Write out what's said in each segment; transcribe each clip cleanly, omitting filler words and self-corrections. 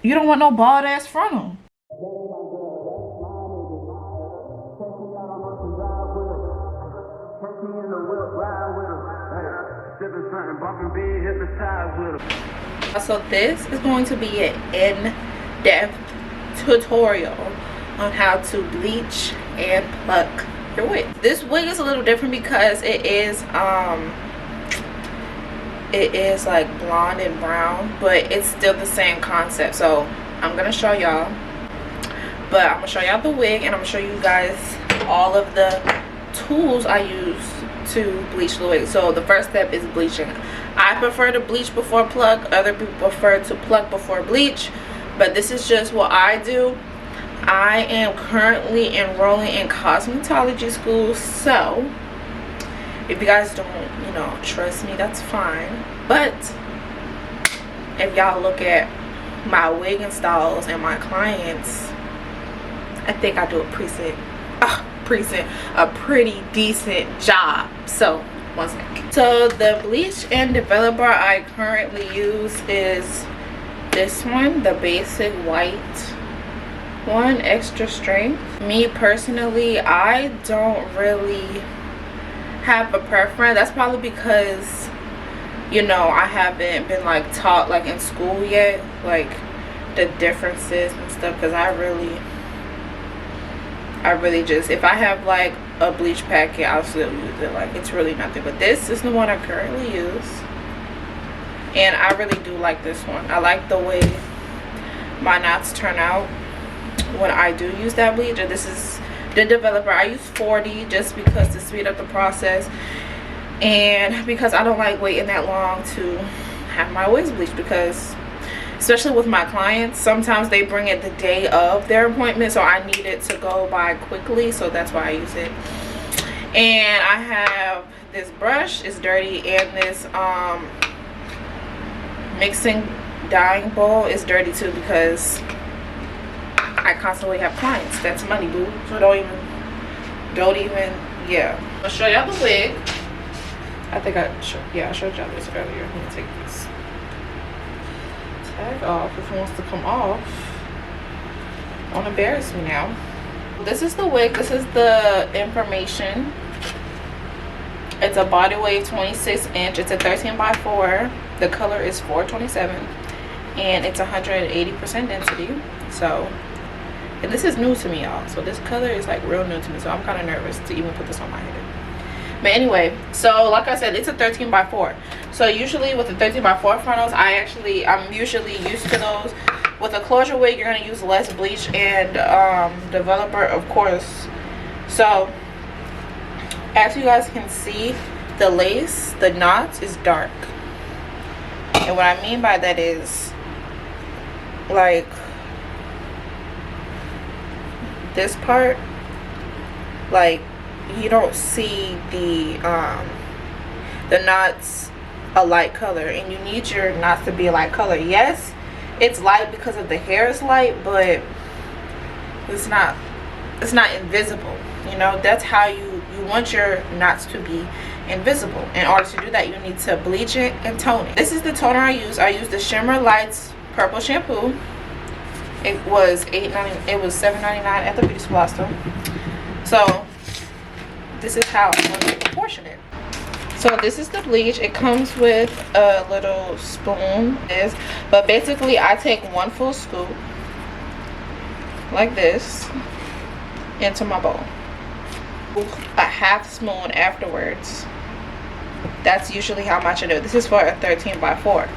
You don't want no bald ass frontal. So this is going to be an in-depth tutorial on how to bleach and pluck your wig. This wig is a little different because it is like blonde and brown, but it's still the same concept. So I'm gonna show y'all, but I'm gonna show y'all the wig, and I'm gonna show you guys all of the tools I use to bleach the wig. So the first step is bleaching. I prefer to bleach before pluck. Other people prefer to pluck before bleach, but this is just what I do. I am currently enrolling in cosmetology school, so if you guys don't, you know, trust me, that's fine. But if y'all look at my wig installs and my clients, I think I do a pretty decent job. So one second. So the bleach and developer I currently use is this one, the basic white one, extra strength. Me personally, I don't really have a preference. That's probably because, you know, I haven't been like taught like in school yet, like the differences and stuff, because I really just, if I have like a bleach packet, I'll still use it. Like, it's really nothing. But this is the one I currently use, and I really do like this one. I like the way my knots turn out when I do use that bleach. And this is the developer. I use 40 just because to speed up the process, and because I don't like waiting that long to have my wigs bleached, because especially with my clients, sometimes they bring it the day of their appointment, so I need it to go by quickly, so that's why I use it. And I have this brush, it's dirty, and this mixing dyeing bowl is dirty too, because I constantly have clients. That's money, boo. So don't even, yeah. I'll show y'all the wig. I think I showed y'all this earlier. I'm gonna take this tag off if it wants to come off. Don't embarrass me now. This is the wig. This is the information. It's a body wave 26 inch. It's a 13x4. The color is 427, and it's 180% density. So, and this is new to me, y'all. So this color is like real new to me. So I'm kind of nervous to even put this on my head. But anyway, so like I said, it's a 13x4. So usually with the 13x4 frontals, I'm usually used to those. With a closure wig, you're gonna use less bleach and developer, of course. So as you guys can see, the lace, the knots is dark. And what I mean by that is, like, this part, like, you don't see the knots a light color, and you need your knots to be a light color. Yes, it's light because of the hair is light, but it's not invisible. You know, that's how you want your knots to be invisible. In order to do that, you need to bleach it and tone it. This is the toner I use. I use the Shimmer Lights purple shampoo. It was $7.99 at the beauty supply store. So this is how I'm going to proportion it. So this is the bleach. It comes with a little spoon. But basically I take one full scoop like this into my bowl. A half spoon afterwards. That's usually how much I do. This is for a 13x4.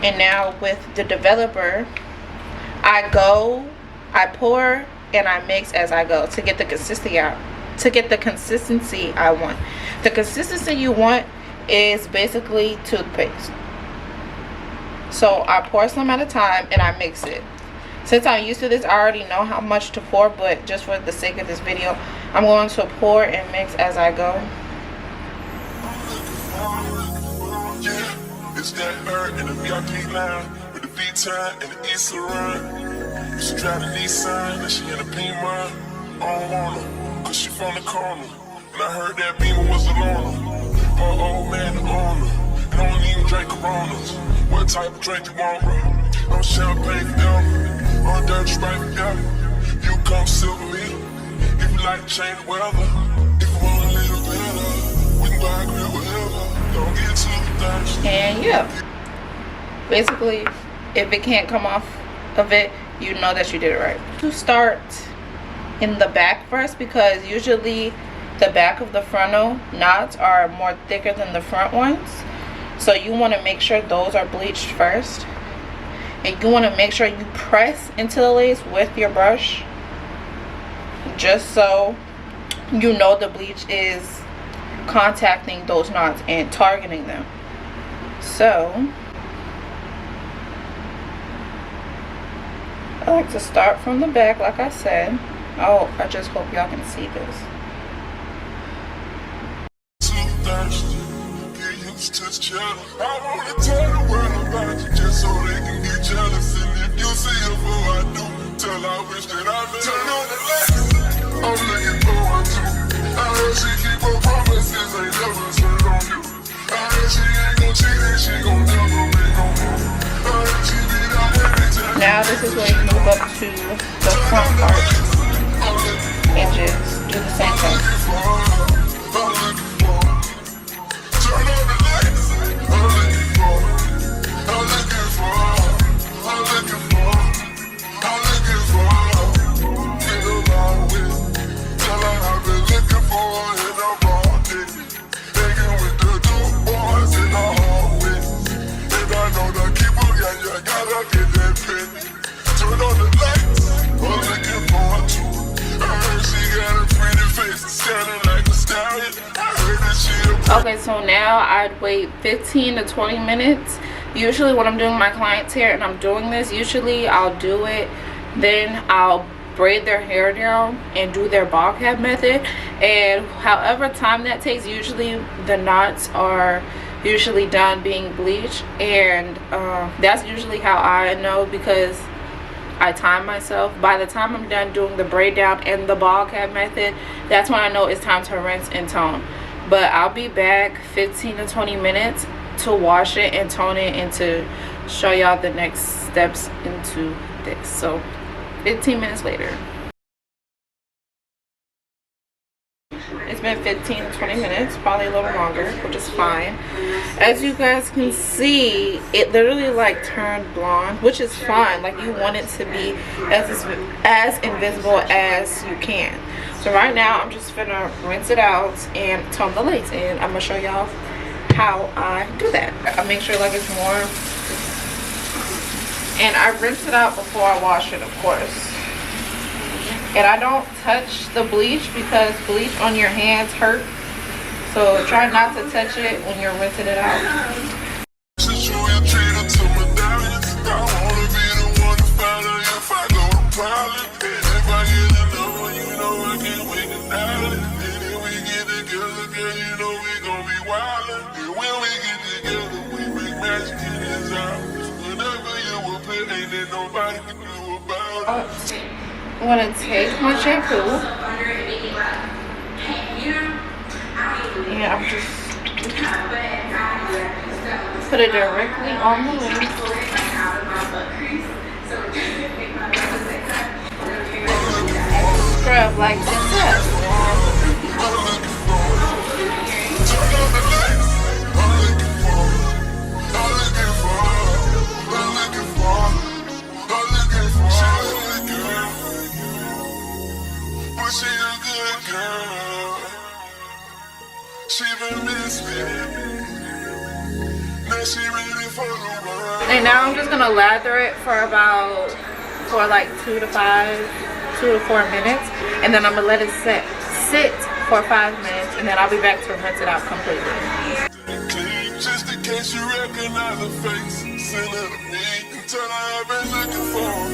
And now with the developer, I pour and I mix as I go to get the consistency out. To get the consistency I want. The consistency you want is basically toothpaste. So I pour some at a time and I mix it. Since I'm used to this, I already know how much to pour, but just for the sake of this video, I'm going to pour and mix as I go. It's that her in the VIP line with the V-time and the East run. She drive the Nissan and she in a Pima. I don't want her, cause she from the corner. And I heard that Beamer was a loner. Her old man the owner. And I don't even drink Coronas. What type of drink you want, bro? I'm champagne forever, on dirt straight forever. You come sit with me, if you like change the weather. If you wanna live better, we can buy a crib wherever. Don't get too thirsty. And yeah, basically, if it can't come off of it, you know that you did it right. To start in the back first, because usually the back of the frontal knots are more thicker than the front ones, so you want to make sure those are bleached first, and you want to make sure you press into the lace with your brush, just so you know the bleach is contacting those knots and targeting them. So I like to start from the back, like I said. Oh, I just hope y'all can see this. Too thirsty, get used to chill. I wanna tell the world about you just so they can get jealous. And if you see it before I do, tell I wish that I been. Turn on the lights, I'm looking forward to. I heard she keep her promises, ain't never turned on you. I heard she ain't gon' cheat and she gon' never make no move. I heard she be out every time. Now this is where you move up to the front part and just do the same thing. Okay, so now I'd wait 15 to 20 minutes. Usually when I'm doing my client's hair and I'm doing this, usually I'll do it, then I'll braid their hair down and do their ball cap method. And however time that takes, usually the knots are usually done being bleached, and that's usually how I know, because I time myself. By the time I'm done doing the braid down and the ball cap method, that's when I know it's time to rinse and tone. But I'll be back 15 to 20 minutes to wash it and tone it and to show y'all the next steps into this. So 15 minutes later. It's been 15 to 20 minutes, probably a little longer, which is fine. As you guys can see, it literally like turned blonde, which is fine. Like, you want it to be as invisible as you can. So right now I'm just gonna rinse it out and tone the lace, and I'm gonna show y'all how I do that. I make sure like it's warm, and I rinse it out before I wash it, of course. And I don't touch the bleach because bleach on your hands hurt. So try not to touch it when you're rinsing it out. I'm gonna take my shampoo and I'm just put it directly on the lace. Scrub like this. She a good girl. She been misfitting. Now she ready for the world. And now I'm just gonna lather it for like 2 to 4 minutes, and then I'm gonna let it sit for 5 minutes, and then I'll be back to rinse it out completely. Just in case you recognize the face, send her to me and tell her I've been looking for her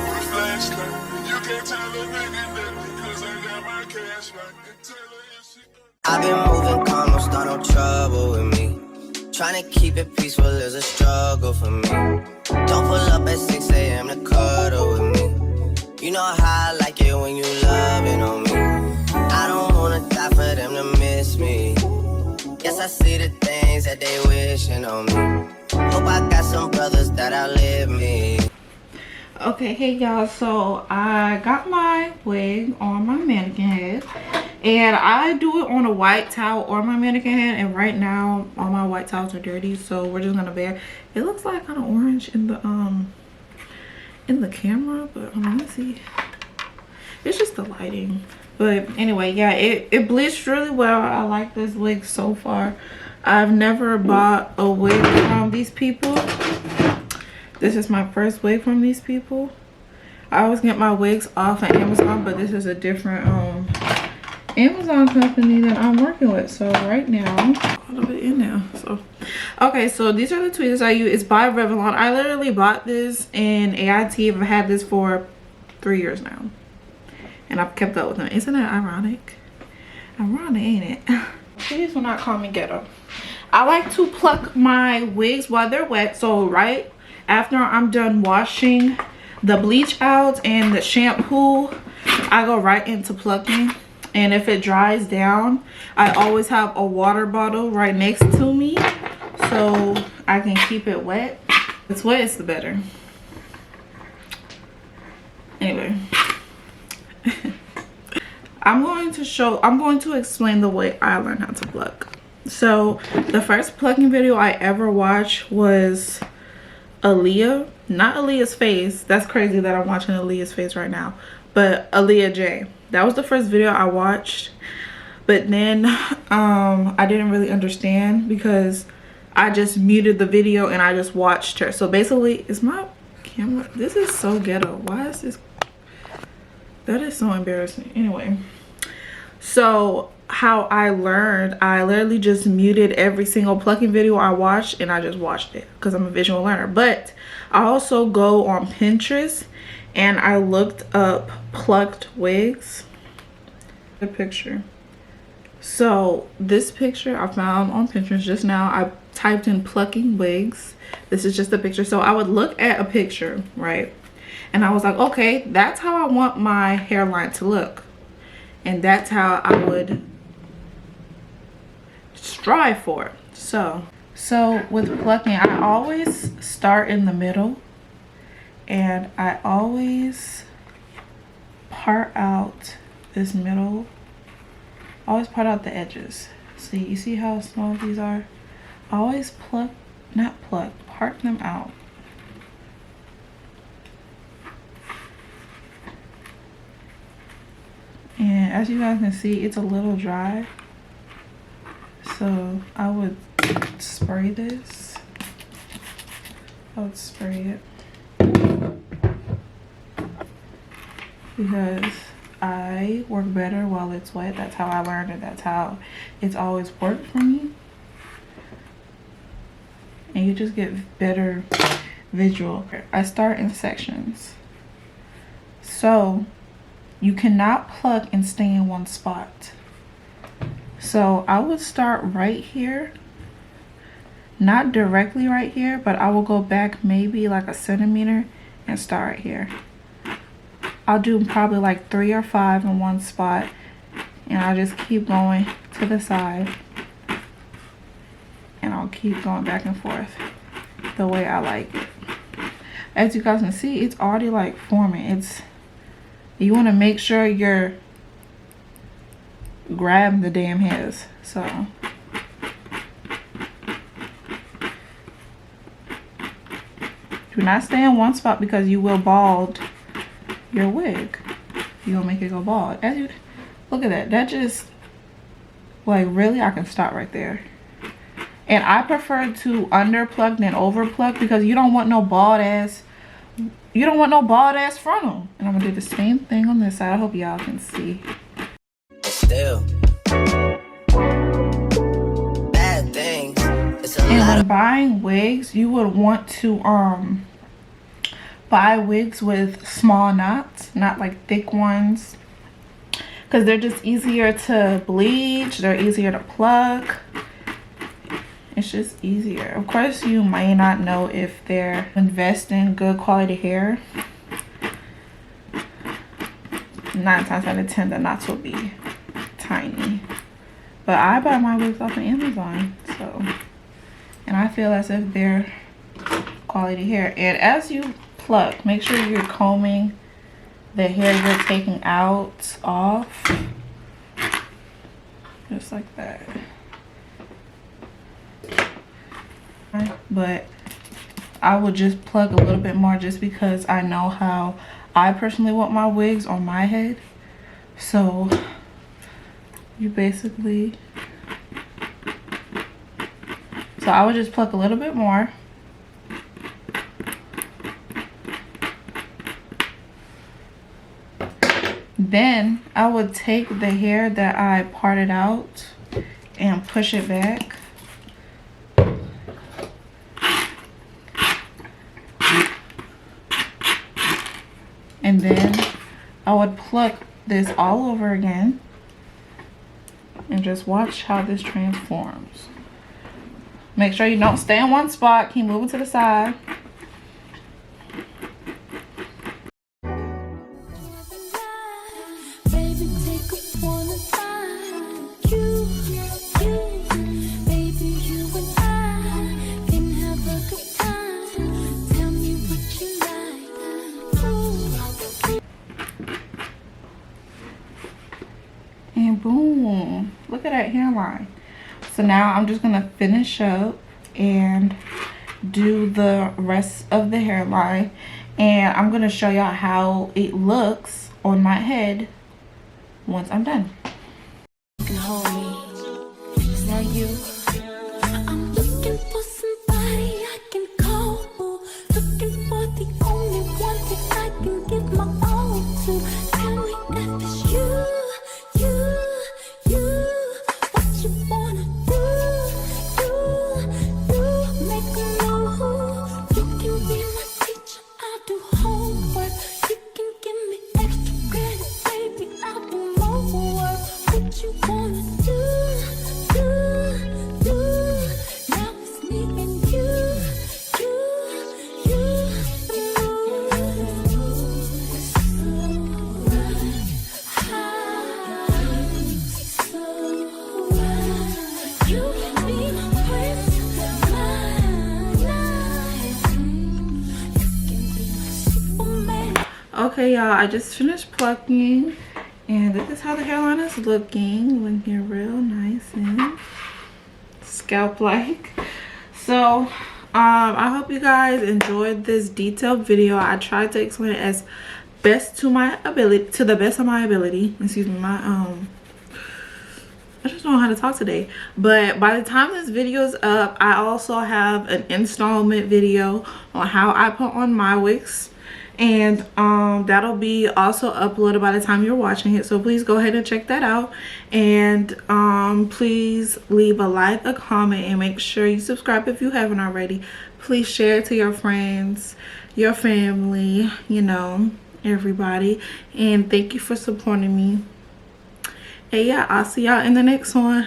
with a flashlight. You can't tell a nigga that because I got my cash right. Tell her if she... I've been moving calm, don't start no trouble with me. Trying to keep it peaceful is a struggle for me. Don't pull up at 6 a.m. to cuddle with me. You know how I like it when you loving on me. I don't wanna die for them to miss me. Yes, I see the things that they wishing on me. Hope I got some brothers that outlive me. Okay, hey y'all, so I got my wig on my mannequin head, and I do it on a white towel or my mannequin head, and right now all my white towels are dirty, so we're just gonna bear. It looks like kind of orange in the camera, but let me see. It's just the lighting. But anyway, yeah, it bleached really well. I like this wig so far. I've never bought a wig from these people. This is my first wig from these people. I always get my wigs off of Amazon, but this is a different Amazon company that I'm working with. So right now, a little bit in there. So okay, so these are the tweezers I use. It's by Revlon. I literally bought this in AIT. I've had this for 3 years now, and I've kept up with them. Isn't that ironic? Ironic, ain't it? Please do not call me ghetto. I like to pluck my wigs while they're wet. So right after I'm done washing the bleach out and the shampoo, I go right into plucking. And if it dries down, I always have a water bottle right next to me so I can keep it wet. It's wet, it's the better. Anyway. I'm going to explain the way I learned how to pluck. So the first plucking video I ever watched was Aaliyah, not Aaliyah's face. That's crazy that I'm watching Aaliyah's face right now, but Aaliyah J. That was the first video I watched, but then I didn't really understand because I just muted the video and I just watched her. So basically, is my camera, this is so ghetto. Why is this? That is so embarrassing. Anyway, so how I learned, I literally just muted every single plucking video I watched and I just watched it because I'm a visual learner. But I also go on Pinterest and I looked up plucked wigs. The picture. So this picture I found on Pinterest just now. I typed in plucking wigs. This is just a picture. So I would look at a picture, right? And I was like, okay, that's how I want my hairline to look. And that's how I would strive for it. So with plucking, I always start in the middle. And I always part out this middle. Always part out the edges. See, you see how small these are? Always part them out. And as you guys can see, it's a little dry. So I would spray this. I would spray it. Because I work better while it's wet. That's how I learned it. That's how it's always worked for me. And you just get better visual. I start in sections. So you cannot pluck and stay in one spot. So I would start right here. Not directly right here, but I will go back maybe like a centimeter and start right here. I'll do probably like 3 or 5 in one spot, and I'll just keep going to the side, and I'll keep going back and forth the way I like it. As you guys can see, it's already like forming. You want to make sure you're grabbing the damn hairs. So do not stay in one spot because you will bald your wig. You'll make it go bald. As you look at that, that just like really, I can stop right there. And I prefer to under pluck than over pluck because you don't want no bald ass. You don't want no bald ass frontal. And I'm gonna do the same thing on this side. I hope y'all can see. Still, bad things. It's a And lot when of buying wigs, you would want to buy wigs with small knots, not like thick ones, because they're just easier to bleach. They're easier to pluck. It's just easier. Of course, you may not know if they're investing good quality hair. 9 times out of 10, the knots will be tiny. But I buy my wigs off of Amazon, so, and I feel as if they're quality hair. And as you pluck. Make sure you're combing the hair you're taking out off, just like that. But I would just pluck a little bit more just because I know how I personally want my wigs on my head. So you basically, so I would just pluck a little bit more. Then I would take the hair that I parted out and push it back. And then I would pluck this all over again and just watch how this transforms. Make sure you don't stay in one spot. Keep moving to the side. And boom, look at that hairline. So now I'm just gonna finish up and do the rest of the hairline, and I'm gonna show y'all how it looks on my head once I'm done. You can hold me. Is that you? I'm looking for somebody I can call. Looking for the only one that I can give my all to. Tell me if it's you. What you wanna do? Make a move. You can be my teacher. I'll do homework. You can give me extra credit, baby. I'll do more work. What you wanna do? Now it's me and you. Okay, y'all, I just finished plucking, and this is how the hairline is looking here, real nice and scalp like. So I hope you guys enjoyed this detailed video. I tried to explain it as best to my ability, to the best of my ability. Excuse me, I just don't know how to talk today. But by the time this video is up, I also have an installment video on how I put on my wigs, and that'll be also uploaded by the time you're watching it. So please go ahead and check that out, and please leave a like, a comment, and make sure you subscribe if you haven't already. Please share it to your friends, your family, you know, everybody. And thank you for supporting me. And yeah, I'll see y'all in the next one.